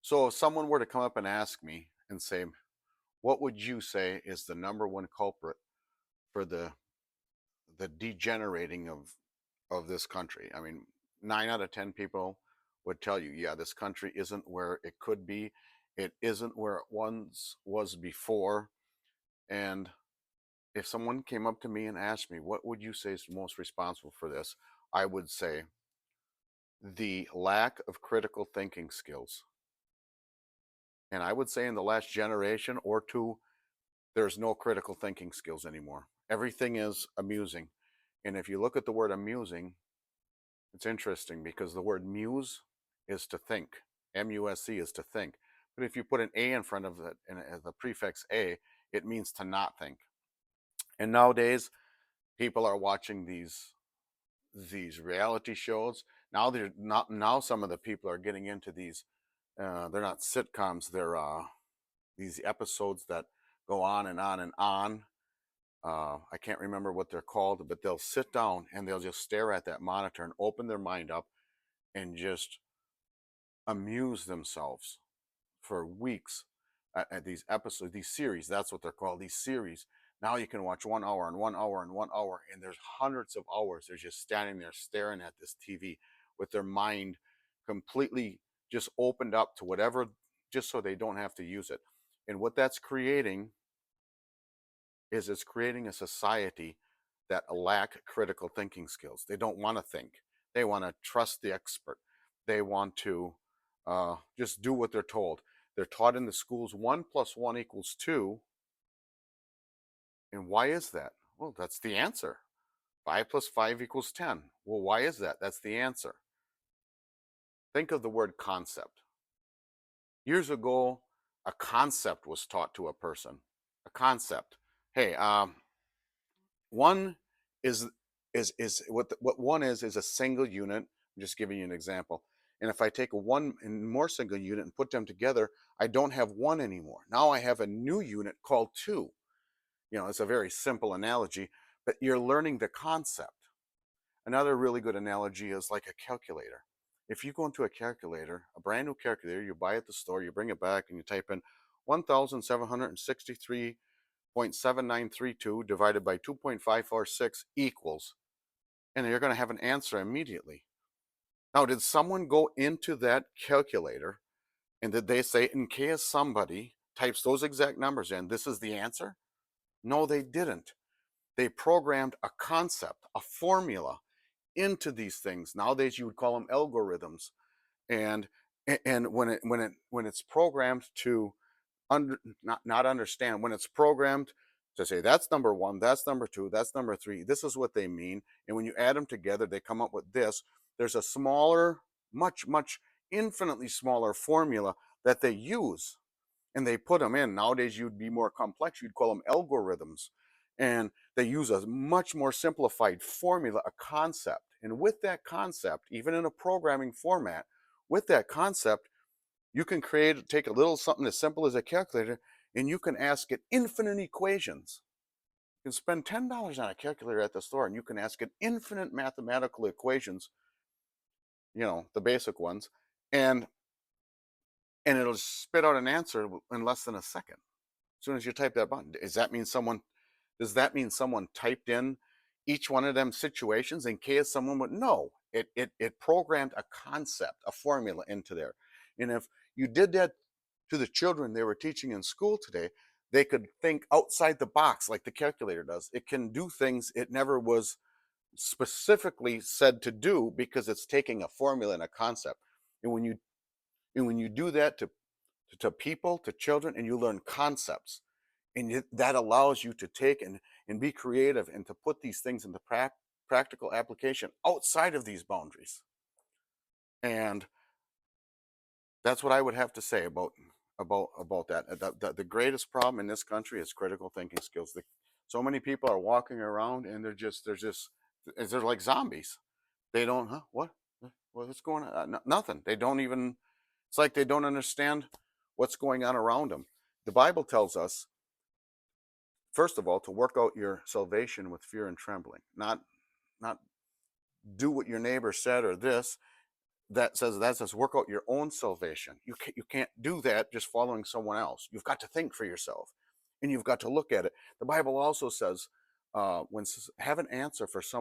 So if someone were to come up and ask me and say, what would you say is the number one culprit for the degenerating of this country? I mean, 9 out of 10 people would tell you, yeah, this country isn't where it could be. It isn't where it once was before. And if someone came up to me and asked me, what would you say is most responsible for this? I would say the lack of critical thinking skills. And I would say in the last generation or two, there's no critical thinking skills anymore. Everything is amusing. And if you look at the word amusing, it's interesting because the word muse is to think. M-U-S-E is to think. But if you put an A in front of it, and the prefix A, it means to not think. And nowadays, people are watching these reality shows. Now they're not. Now some of the people are getting into these. They're not sitcoms. They're these episodes that go on and on and on. I can't remember what they're called, but they'll sit down and they'll just stare at that monitor and open their mind up and just amuse themselves for weeks at these episodes, these series. That's what they're called, these series. Now you can watch 1 hour and 1 hour and 1 hour, and there's hundreds of hours. They're just standing there staring at this TV with their mind completely just opened up to whatever, just so they don't have to use it. And what that's creating is it's creating a society that lack critical thinking skills. They don't want to think. They want to trust the expert. They want to just do what they're told. They're taught in the schools 1 + 1 = 2. And why is that? Well, that's the answer. 5 + 5 = 10. Well, why is that? That's the answer. Think of the word concept. Years ago, a concept was taught to a person. A concept. Hey, one is what one is a single unit. I'm just giving you an example. And if I take a one and more single unit and put them together, I don't have one anymore. Now I have a new unit called two. It's a very simple analogy, but you're learning the concept. Another really good analogy is like a calculator. If you go into a calculator, a brand new calculator, you buy at the store, you bring it back and you type in 1763.7932 divided by 2.546 equals, and you're going to have an answer immediately. Now, did someone go into that calculator and did they say, in case somebody types those exact numbers in, this is the answer? No, they didn't. They programmed a concept, a formula into these things. Nowadays, you would call them algorithms. And when it's programmed to not understand, when it's programmed to say that's number one, that's number two, that's number three, this is what they mean, and when you add them together they come up with this. There's a smaller, much infinitely smaller formula that they use, and they put them in. Nowadays you'd be more complex, you'd call them algorithms, and they use a much more simplified formula, a concept. And with that concept, even in a programming format, with that concept, you can take a little something as simple as a calculator, and you can ask it infinite equations. You can spend $10 on a calculator at the store, and you can ask it infinite mathematical equations, the basic ones, and it'll spit out an answer in less than a second. As soon as you type that button, does that mean someone typed in each one of them situations in case someone would? No, it programmed a concept, a formula into there. And if you did that to the children they were teaching in school today, they could think outside the box like the calculator does. It can do things it never was specifically said to do because it's taking a formula and a concept. And when you do that to people, to children, and you learn concepts, and that allows you to take and be creative and to put these things into practical application outside of these boundaries. And that's what I would have to say about that. The greatest problem in this country is critical thinking skills. So many people are walking around and they're like zombies. They don't, huh? What's going on? Nothing. They don't even. It's like they don't understand what's going on around them. The Bible tells us, first of all, to work out your salvation with fear and trembling. Not do what your neighbor said or this. that says work out your own salvation. You can't do that just following someone else. You've got to think for yourself, and you've got to look at it. The Bible also says, have an answer for someone